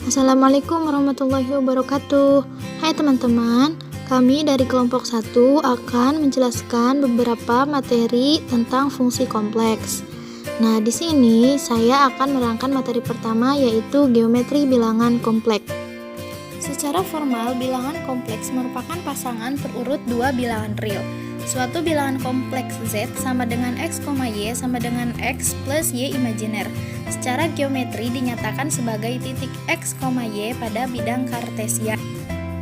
Assalamualaikum warahmatullahi wabarakatuh. Hai teman-teman, kami dari kelompok 1 akan menjelaskan beberapa materi tentang fungsi kompleks. Nah, di sini saya akan menerangkan materi pertama, yaitu geometri bilangan kompleks. Secara formal, bilangan kompleks merupakan pasangan perurut dua bilangan real. Suatu bilangan kompleks Z sama dengan X, Y sama dengan X plus Y imajiner. Secara geometri dinyatakan sebagai titik X, Y pada bidang kartesian.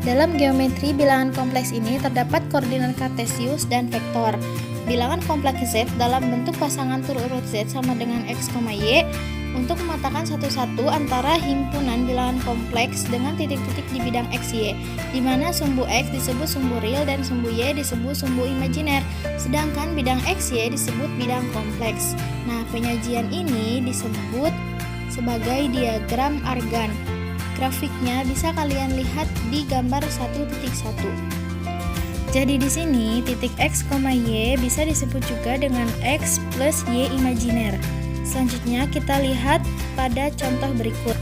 Dalam geometri bilangan kompleks ini terdapat koordinat kartesius dan vektor. Bilangan kompleks Z dalam bentuk pasangan perurut Z sama dengan X, Y untuk mematakan satu-satu antara himpunan bilangan kompleks dengan titik-titik di bidang XY, di mana sumbu X disebut sumbu real dan sumbu Y disebut sumbu imajiner, sedangkan bidang XY disebut bidang kompleks. Nah, penyajian ini disebut sebagai diagram Argand. Grafiknya bisa kalian lihat di gambar 1.1. Jadi di sini titik X, Y bisa disebut juga dengan X plus Y imajiner. Selanjutnya kita lihat pada contoh berikut.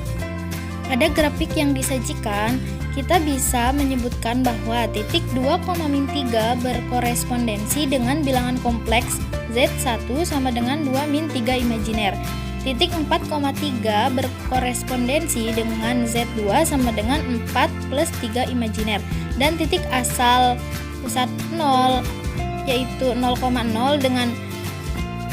Pada grafik yang disajikan, kita bisa menyebutkan bahwa titik 2,-3 berkorespondensi dengan bilangan kompleks Z1 sama dengan 2-3 imajiner. Titik 4,3 berkorespondensi dengan Z2 sama dengan 4 plus 3 imajiner. Dan titik asal pusat 0 yaitu 0,0 dengan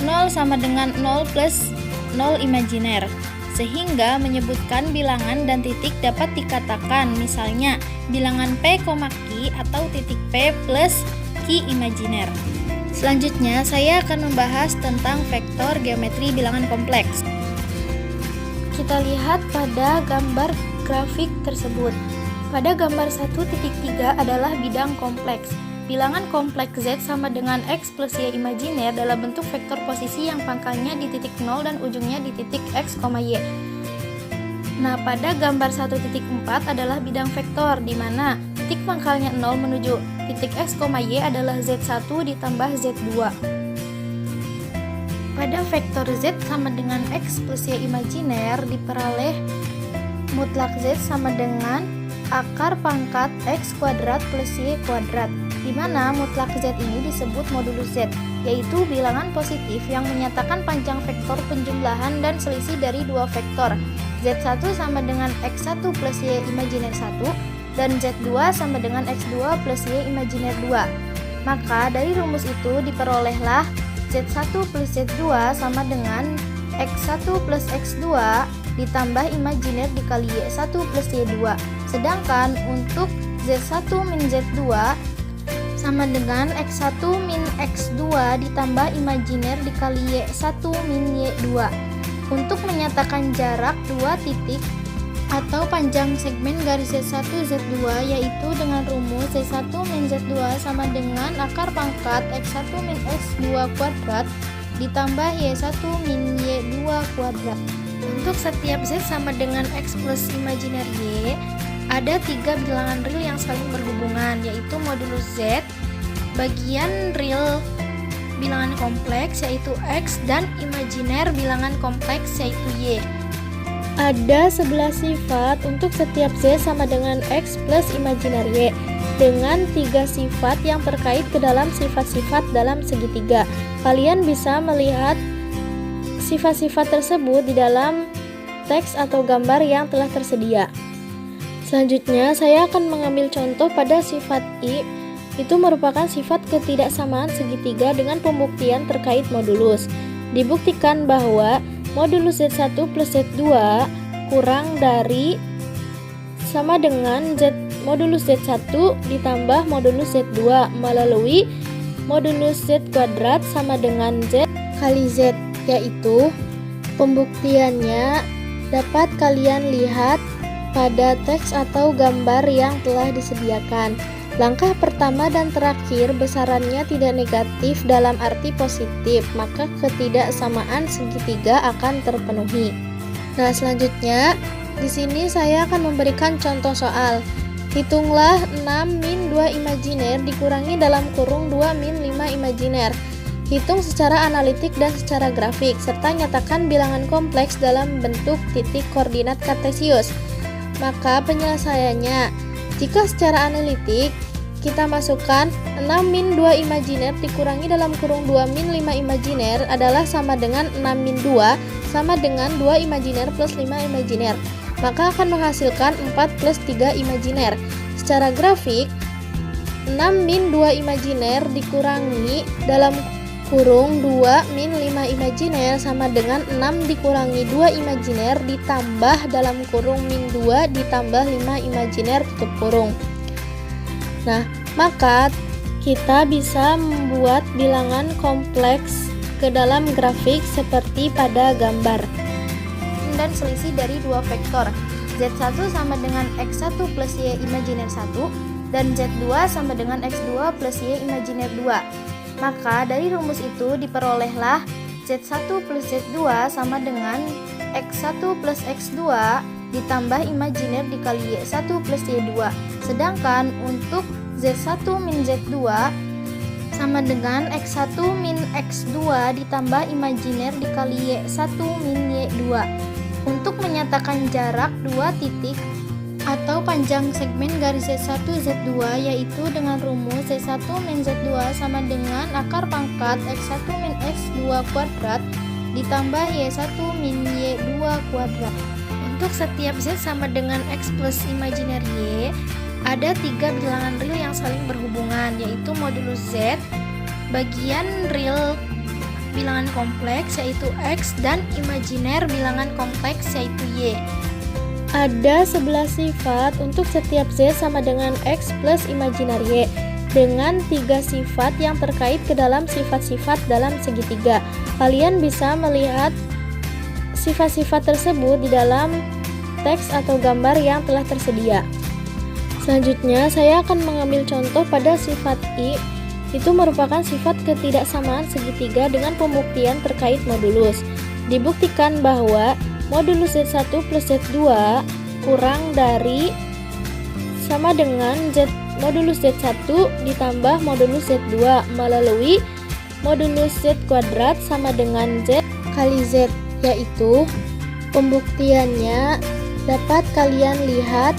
0 sama dengan 0 plus 0 imajiner, sehingga menyebutkan bilangan dan titik dapat dikatakan misalnya bilangan P, Q atau titik P plus Q imajiner. Selanjutnya saya akan membahas tentang vektor geometri bilangan kompleks. Kita lihat pada gambar grafik tersebut. Pada gambar 1.3 adalah bidang kompleks. Bilangan kompleks Z sama dengan X plus Y imajiner dalam bentuk vektor posisi yang pangkalnya di titik 0 dan ujungnya di titik X, Y. Nah, pada gambar 1.4 adalah bidang vektor, di mana titik pangkalnya 0 menuju titik X, Y adalah Z1 ditambah Z2. Pada vektor Z sama dengan X plus Y imajiner diperoleh mutlak Z sama dengan akar pangkat X kuadrat plus Y kuadrat, di mana mutlak Z ini disebut modulus Z, yaitu bilangan positif yang menyatakan panjang vektor penjumlahan dan selisih dari dua vektor. Z1 sama dengan X1 plus Y imajiner 1 dan Z2 sama dengan X2 plus Y imajiner 2. Maka dari rumus itu diperolehlah Z1 plus Z2 sama dengan X1 plus X2 ditambah imajiner dikali Y1 plus Y2. Sedangkan untuk Z1 min Z2 sama dengan X1 min X2 ditambah imajiner dikali Y1 min Y2. Untuk menyatakan jarak dua titik atau panjang segmen garis Z1 Z2 yaitu dengan rumus Z1 min Z2 sama dengan akar pangkat X1 min X2 kuadrat ditambah Y1 min Y2 kuadrat. Untuk setiap Z sama dengan X plus imajiner Y, ada tiga bilangan real yang saling berhubungan, yaitu modulus Z, bagian real bilangan kompleks yaitu X, dan imajiner bilangan kompleks yaitu Y. Ada 11 sifat untuk setiap Z sama dengan X plus imajiner Y, dengan 3 sifat yang terkait ke dalam sifat-sifat dalam segitiga. Kalian bisa melihat sifat-sifat tersebut di dalam teks atau gambar yang telah tersedia. Selanjutnya, saya akan mengambil contoh pada sifat I. Itu merupakan sifat ketidaksamaan segitiga dengan pembuktian terkait modulus. Dibuktikan bahwa modulus Z1 plus Z2 kurang dari sama dengan modulus Z1 ditambah modulus Z2 melalui modulus Z kuadrat sama dengan Z kali Z, yaitu pembuktiannya dapat kalian lihat pada teks atau gambar yang telah disediakan. Langkah pertama dan terakhir besarannya tidak negatif dalam arti positif, maka ketidaksamaan segitiga akan terpenuhi. Nah, selanjutnya di sini saya akan memberikan contoh soal. Hitunglah 6 min 2 imajiner dikurangi dalam kurung 2 min 5 imajiner. Hitung secara analitik dan secara grafik, serta nyatakan bilangan kompleks dalam bentuk titik koordinat kartesius. Maka penyelesaiannya, jika secara analitik kita masukkan 6 min 2 imajiner dikurangi dalam kurung 2 min 5 imajiner adalah sama dengan 6 min 2 sama dengan 2 imajiner plus 5 imajiner. Maka akan menghasilkan 4 plus 3 imajiner. Secara grafik, 6 min 2 imajiner dikurangi dalam kurung 2 min 5 imajiner sama dengan 6 dikurangi 2 imajiner ditambah dalam kurung min 2 ditambah 5 imajiner tutup kurung. Nah, maka kita bisa membuat bilangan kompleks ke dalam grafik seperti pada gambar. Dan selisih dari dua vektor, Z1 sama dengan X1 plus Y imajiner 1 dan Z2 sama dengan X2 plus Y imajiner 2. Maka dari rumus itu diperolehlah Z1 plus Z2 sama dengan X1 plus X2 ditambah imajiner dikali Y1 plus Y2. Sedangkan untuk Z1 min Z2 sama dengan X1 min X2 ditambah imajiner dikali Y1 min Y2. Untuk menyatakan jarak dua titik atau panjang segmen garis Z1 Z2 yaitu dengan rumus Z1 min Z2 sama dengan akar pangkat X1 min X2 kuadrat ditambah Y1 min Y2 kuadrat. Untuk setiap Z sama dengan X plus imajiner Y, ada 3 bilangan real yang saling berhubungan, yaitu modulus Z, bagian real bilangan kompleks yaitu X, dan imajiner bilangan kompleks yaitu Y. Ada 11 sifat untuk setiap Z sama dengan X plus imajiner Y dengan 3 sifat yang terkait ke dalam sifat-sifat dalam segitiga. Kalian bisa melihat sifat-sifat tersebut di dalam teks atau gambar yang telah tersedia. Selanjutnya, saya akan mengambil contoh pada sifat I. Itu merupakan sifat ketidaksamaan segitiga dengan pembuktian terkait modulus. Dibuktikan bahwa modulus Z1 plus Z2 kurang dari sama dengan modulus Z1 ditambah modulus Z2 melalui modulus Z kuadrat sama dengan Z kali Z, yaitu pembuktiannya dapat kalian lihat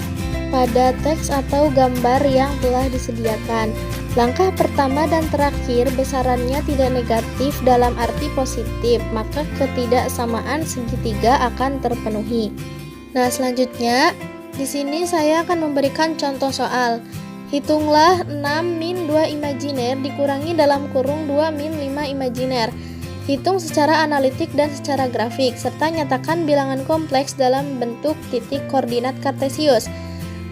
pada teks atau gambar yang telah disediakan. Langkah pertama dan terakhir besarannya tidak negatif dalam arti positif, maka ketidaksamaan segitiga akan terpenuhi. Nah, selanjutnya di sini saya akan memberikan contoh soal. Hitunglah 6 min 2 imajiner dikurangi dalam kurung 2 min 5 imajiner. Hitung secara analitik dan secara grafik, serta nyatakan bilangan kompleks dalam bentuk titik koordinat kartesius.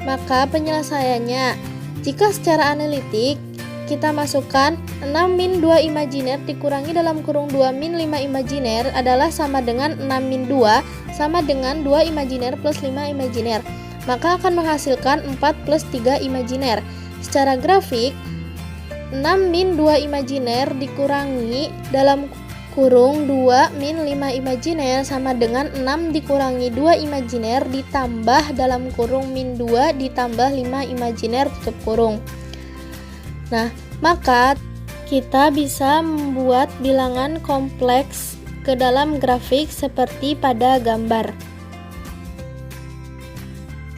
Maka penyelesaiannya, jika secara analitik kita masukkan 6 min 2 imajiner dikurangi dalam kurung 2 min 5 imajiner adalah sama dengan 6 min 2 sama dengan 2 imajiner plus 5 imajiner. Maka akan menghasilkan 4 plus 3 imajiner. Secara grafik, 6 min 2 imajiner dikurangi dalam kurung 2 min 5 imajiner sama dengan 6 dikurangi 2 imajiner ditambah dalam kurung min 2 ditambah 5 imajiner tutup kurung. Nah, maka kita bisa membuat bilangan kompleks ke dalam grafik seperti pada gambar.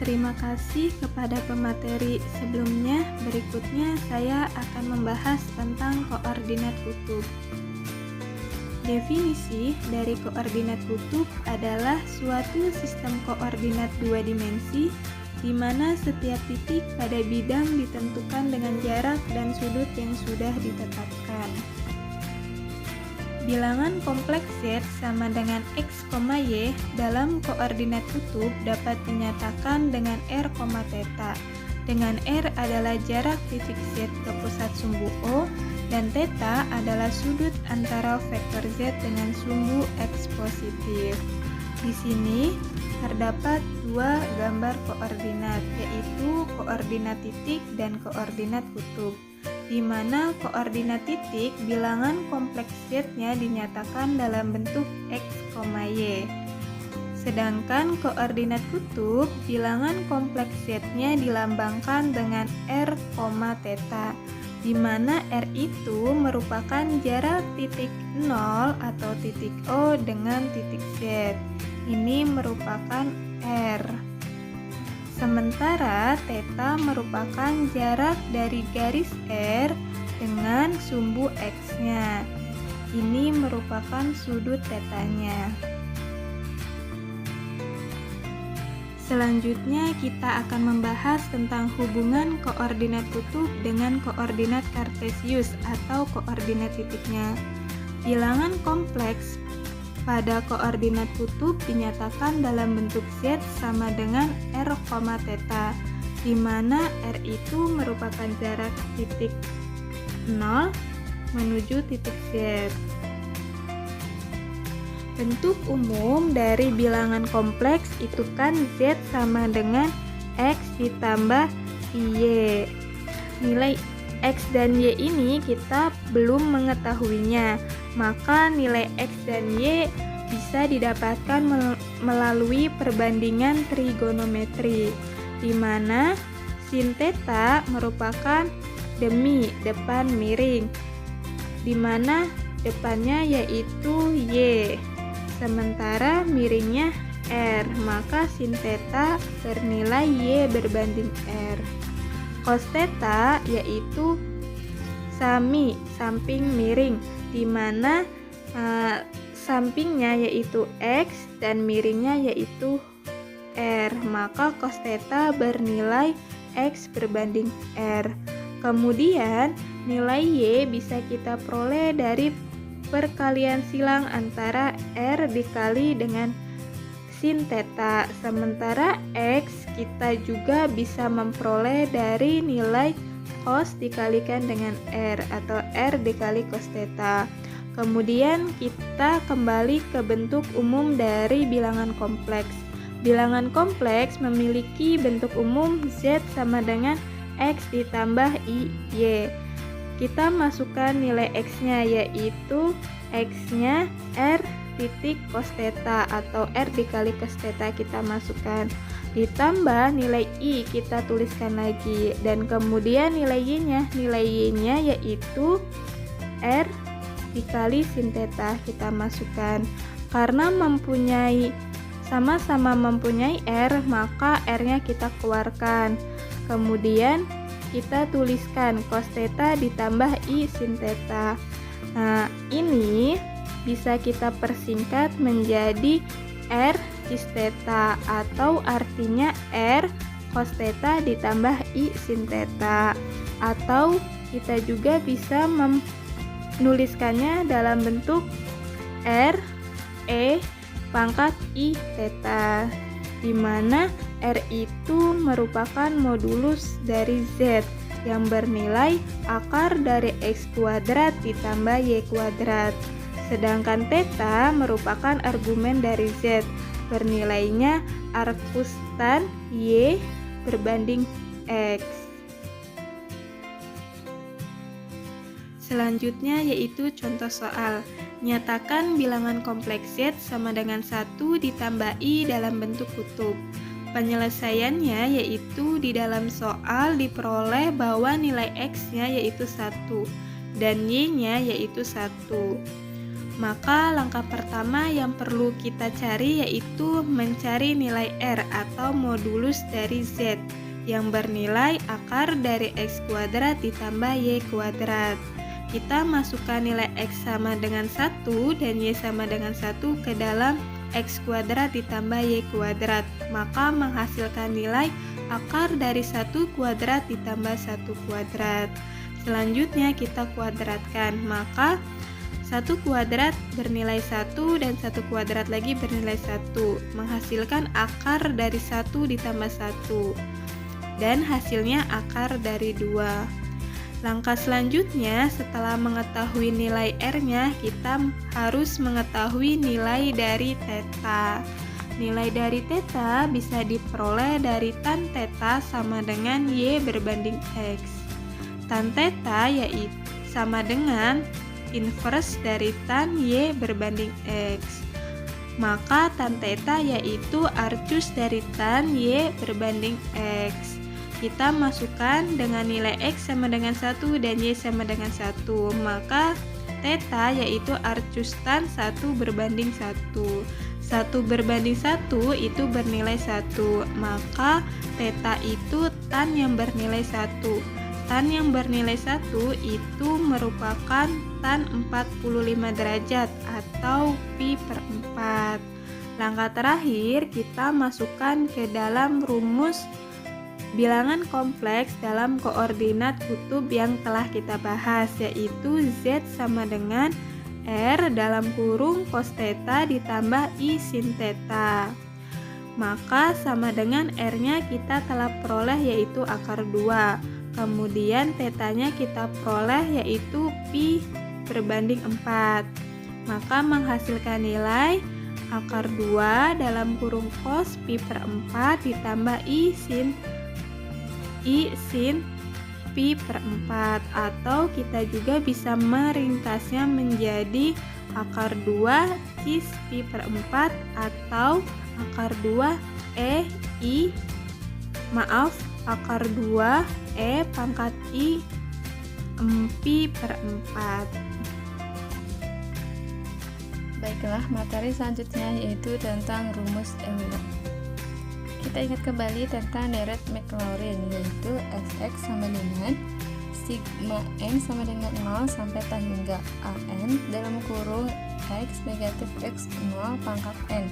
Terima kasih kepada pemateri sebelumnya. Berikutnya saya akan membahas tentang koordinat kutub. Definisi dari koordinat kutub adalah suatu sistem koordinat dua dimensi di mana setiap titik pada bidang ditentukan dengan jarak dan sudut yang sudah ditetapkan. Bilangan kompleks Z sama dengan X, Y dalam koordinat kutub dapat dinyatakan dengan R, θ. Dengan R adalah jarak titik Z ke pusat sumbu O dan θ adalah sudut antara vektor Z dengan sumbu X positif. Di sini terdapat dua gambar koordinat, yaitu koordinat titik dan koordinat kutub, di mana koordinat titik bilangan kompleks Z-nya dinyatakan dalam bentuk X, Y. Sedangkan koordinat kutub bilangan kompleks Z-nya dilambangkan dengan R, θ, di mana R itu merupakan jarak titik 0 atau titik O dengan titik Z. Ini merupakan R. Sementara theta merupakan jarak dari garis R dengan sumbu X-nya. Ini merupakan sudut tetanya. Selanjutnya kita akan membahas tentang hubungan koordinat kutub dengan koordinat kartesius atau koordinat titiknya. Bilangan kompleks pada koordinat kutub dinyatakan dalam bentuk Z sama dengan R, theta, di mana R itu merupakan jarak titik 0 menuju titik Z. Bentuk umum dari bilangan kompleks itu kan Z sama dengan X ditambah Y. Nilai X dan Y ini kita belum mengetahuinya, maka nilai X dan Y bisa didapatkan melalui perbandingan trigonometri, di mana sin theta merupakan demi depan miring, di mana depannya yaitu Y, sementara miringnya R, maka sin theta bernilai Y berbanding R. Cos theta yaitu samping miring, di mana sampingnya yaitu X dan miringnya yaitu R, maka cos theta bernilai X berbanding R. Kemudian nilai Y bisa kita peroleh dari perkalian silang antara R dikali dengan sin theta, sementara X kita juga bisa memperoleh dari nilai cos dikalikan dengan R atau R dikali cos theta. Kemudian kita kembali ke bentuk umum dari bilangan kompleks. Bilangan kompleks memiliki bentuk umum Z sama dengan X ditambah Y. Kita masukkan nilai X-nya, yaitu X-nya R titik cos theta atau R dikali cos theta kita masukkan, ditambah nilai I kita tuliskan lagi, dan kemudian nilai Y-nya yaitu R dikali sin theta kita masukkan. Karena sama-sama mempunyai R, maka R-nya kita keluarkan. Kemudian kita tuliskan cos theta ditambah I sin theta. Nah, ini bisa kita persingkat menjadi R cis theta, atau artinya R cos theta ditambah I sin theta. Atau kita juga bisa menuliskannya dalam bentuk R E pangkat I theta, di mana R itu merupakan modulus dari Z yang bernilai akar dari X kuadrat ditambah Y kuadrat. Sedangkan theta merupakan argumen dari Z, bernilainya arcus tan Y berbanding X. Selanjutnya yaitu contoh soal. Nyatakan bilangan kompleks Z sama dengan 1 ditambah I dalam bentuk kutub. Penyelesaiannya yaitu di dalam soal diperoleh bahwa nilai X-nya yaitu 1 dan Y-nya yaitu 1. Maka langkah pertama yang perlu kita cari yaitu mencari nilai R atau modulus dari Z yang bernilai akar dari X kuadrat ditambah Y kuadrat. Kita masukkan nilai X sama dengan 1 dan Y sama dengan 1 ke dalam X kuadrat ditambah Y kuadrat, maka menghasilkan nilai akar dari 1 kuadrat ditambah 1 kuadrat. Selanjutnya kita kuadratkan, maka 1 kuadrat bernilai 1 dan 1 kuadrat lagi bernilai 1, menghasilkan akar dari 1 ditambah 1, dan hasilnya akar dari 2. Langkah selanjutnya, setelah mengetahui nilai R-nya, kita harus mengetahui nilai dari theta. Nilai dari theta bisa diperoleh dari tan theta sama dengan Y berbanding X. Tan theta yaitu sama dengan inverse dari tan Y berbanding X. Maka tan theta yaitu arcus dari tan Y berbanding X. Kita masukkan dengan nilai X sama dengan 1 dan Y sama dengan 1, maka theta yaitu arcus tan 1 berbanding 1. 1/1 itu bernilai 1, maka theta itu tan yang bernilai 1. Tan yang bernilai 1 itu merupakan tan 45 derajat atau pi per 4. Langkah terakhir, kita masukkan ke dalam rumus bilangan kompleks dalam koordinat kutub yang telah kita bahas, yaitu Z sama dengan R dalam kurung cos theta ditambah I sin theta. Maka sama dengan R-nya kita telah peroleh yaitu akar 2. Kemudian tetanya kita peroleh yaitu pi berbanding 4. Maka menghasilkan nilai akar 2 dalam kurung cos pi per 4 ditambah I sin pi per 4, atau kita juga bisa meringkasnya menjadi akar 2 cis pi per 4 atau akar 2 akar 2 pangkat I pi per 4. Baiklah, materi selanjutnya yaitu tentang rumus Euler. Kita ingat kembali tentang deret Maclaurin, yaitu Fx sama dengan sigma n sama dengan 0 sampai tak hingga an dalam kurung x negatif x 0 pangkat n,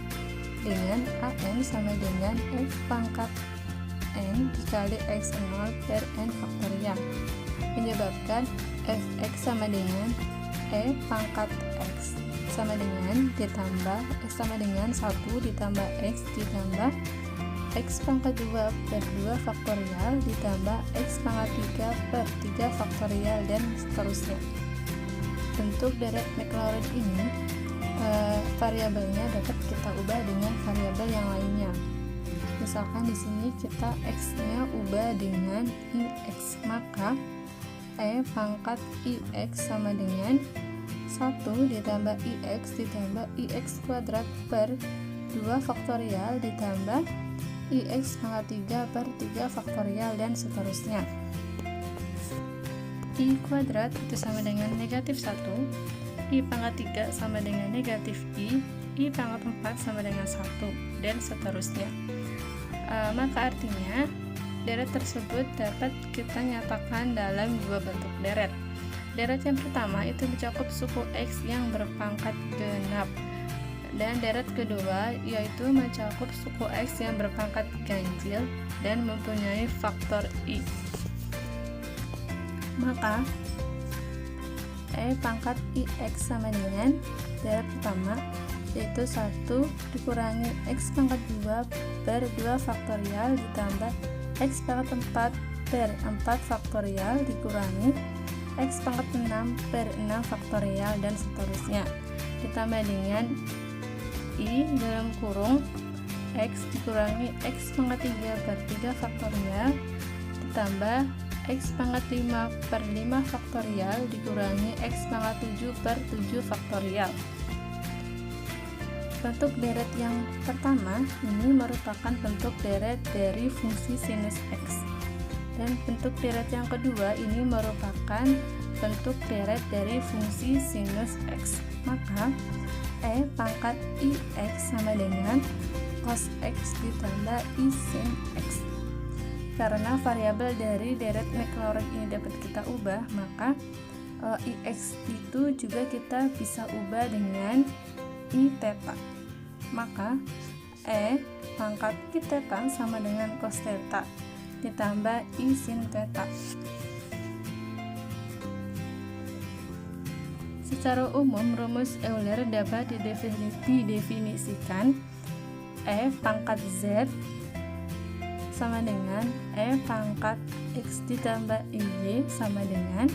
dengan an sama dengan f pangkat n dikali x 0 per n faktorial, menyebabkan fx sama dengan e pangkat x sama dengan ditambah x sama dengan 1 ditambah x ditambah x pangkat 2 per 2 faktorial ditambah x pangkat 3 per 3 faktorial dan seterusnya. Bentuk deret Maclaurin ini variabelnya dapat kita ubah dengan variabel yang lainnya. Misalkan di sini kita x-nya ubah dengan ix, maka e pangkat ix sama dengan 1 ditambah ix ditambah ix kuadrat per 2 faktorial ditambah ix pangkat 3 per 3 faktorial dan seterusnya. I kuadrat itu sama dengan negatif 1, I pangkat 3 sama dengan negatif I pangkat 4 sama dengan 1, dan seterusnya. Maka artinya deret tersebut dapat kita nyatakan dalam dua bentuk deret. Deret yang pertama itu mencakup suku X yang berpangkat genap, dan deret kedua yaitu mencakup suku X yang berpangkat ganjil dan mempunyai faktor I. Maka E pangkat IX sama dengan deret pertama yaitu 1 dikurangi X pangkat 2 per 2 faktorial ditambah X pangkat 4 per 4 faktorial dikurangi X pangkat 6 per 6 faktorial dan seterusnya, ditambah dengan I dalam kurung X dikurangi X pangkat 3 per 3 faktorial ditambah X pangkat 5 per 5 faktorial dikurangi X pangkat 7 per 7 faktorial. Bentuk deret yang pertama ini merupakan bentuk deret dari fungsi sinus X, dan bentuk deret yang kedua ini merupakan bentuk deret dari fungsi sinus X. Maka E pangkat IX sama dengan cos X ditambah I sin X. Karena variabel dari deret Maclaurin ini dapat kita ubah, maka IX itu juga kita bisa ubah dengan I theta. Maka E pangkat I theta sama dengan cos theta ditambah I sin theta. Secara umum, rumus Euler dapat didefinisikan E pangkat Z sama dengan E pangkat X ditambah Y sama dengan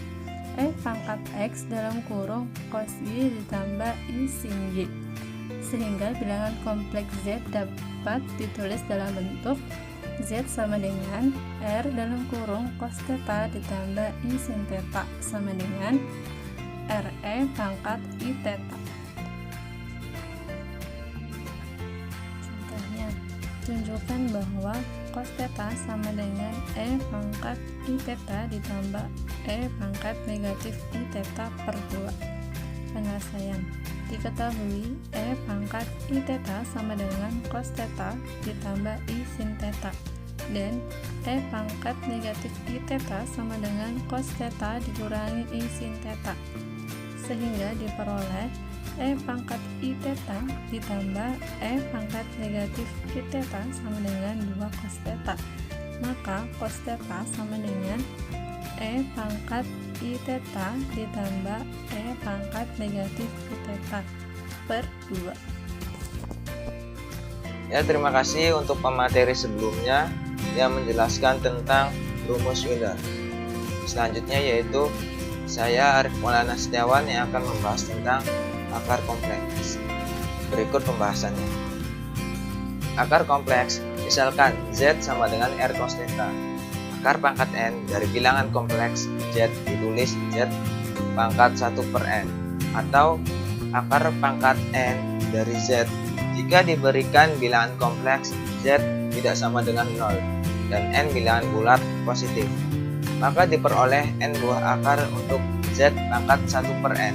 E pangkat X dalam kurung cos Y ditambah I sin Y. Sehingga bilangan kompleks Z dapat ditulis dalam bentuk Z sama dengan R dalam kurung cos theta ditambah I sin theta sama dengan RE pangkat I theta. Contohnya, tunjukkan bahwa cos theta sama dengan E pangkat I theta ditambah E pangkat negatif I theta per 2. Penyelesaian. Diketahui E pangkat I theta sama dengan cos theta ditambah I sin theta, dan E pangkat negatif I theta sama dengan cos theta dikurangi I sin theta, sehingga diperoleh E pangkat I theta ditambah E pangkat negatif I theta sama dengan 2 cos theta. Maka cos theta sama dengan E pangkat I theta ditambah E pangkat negatif I theta per 2. Ya, terima kasih untuk pemateri sebelumnya yang menjelaskan tentang rumus Euler. Selanjutnya yaitu saya Arif Maulana Setiawan yang akan membahas tentang akar kompleks. Berikut pembahasannya. Akar kompleks, misalkan Z sama dengan R cos theta. Akar pangkat N dari bilangan kompleks Z ditulis Z pangkat 1 per N, atau akar pangkat N dari Z jika diberikan bilangan kompleks Z tidak sama dengan 0 dan N bilangan bulat positif, maka diperoleh N buah akar untuk Z pangkat 1 per N,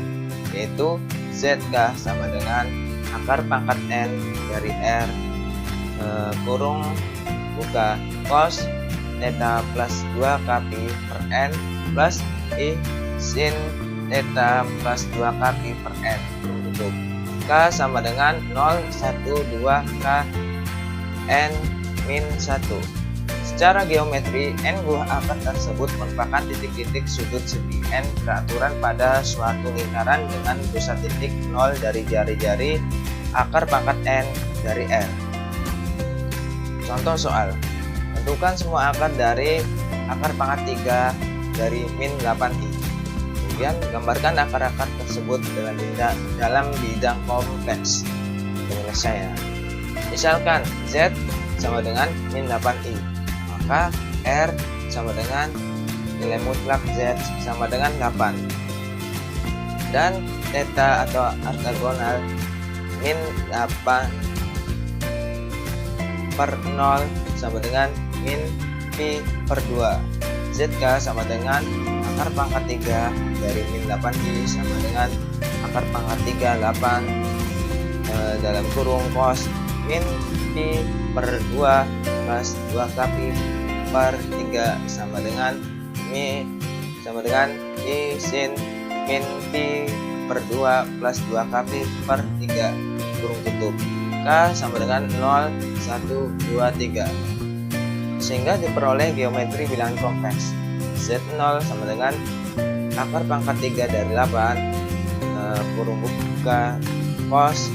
yaitu ZK sama dengan akar pangkat N dari R kurung buka cos theta plus 2 pi per N plus I sin theta plus 2 pi per N untuk K sama dengan 0, 1, 2 K N min 1. Secara geometri, N buah akar tersebut merupakan titik-titik sudut segi N peraturan pada suatu lingkaran dengan pusat titik 0 dari jari-jari akar pangkat N dari R. Contoh soal, tentukan semua akar dari akar pangkat 3 dari min 8i. Kemudian gambarkan akar-akar tersebut dalam bidang kompleks. Penyelesaian. Misalkan Z sama dengan min 8i, maka R sama dengan nilai mutlak Z sama dengan 8. Dan theta atau ortogonal min 8 per 0 sama dengan min pi per 2. ZK sama dengan akar pangkat 3 dari min 8i sama dengan akar pangkat 3 8 dalam kurung cos min pi per 2 plus 2 pi per 3 sama dengan mi sama dengan I sin min pi per 2 plus 2 pi per 3 kurung tutup. K sama dengan 0, 1, 2, 3. Sehingga diperoleh geometri bilangan kompleks. Z0 sama dengan akar pangkat 3 dari 8 kurung buka cos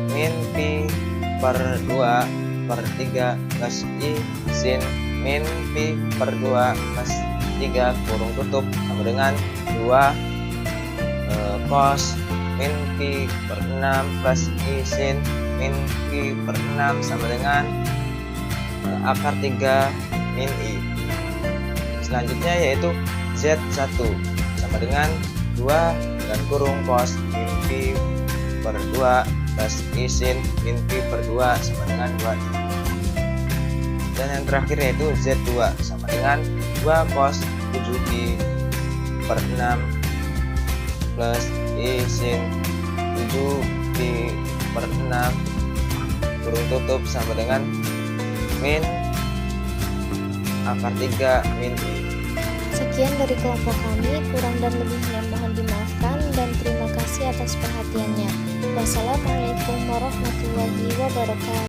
min pi per 2 per 3 plus I sin min pi per 2 plus 3 kurung tutup sama dengan 2 cos min pi per 6 plus I sin min pi per 6 sama dengan akar 3 min I. Selanjutnya yaitu Z1 sama dengan 2 dan kurung cos min pi per 2 plus I sin min pi per 2 sama dengan 2I. Dan yang terakhir yaitu Z2 sama dengan 2 cos 7pi per 6 plus I sin 7pi per 6 kurung tutup sama dengan min akar 3 min I. Sekian dari kelompok kami, kurang dan lebihnya mohon dimaafkan dan terima kasih atas perhatiannya. Wassalamualaikum warahmatullahi wabarakatuh.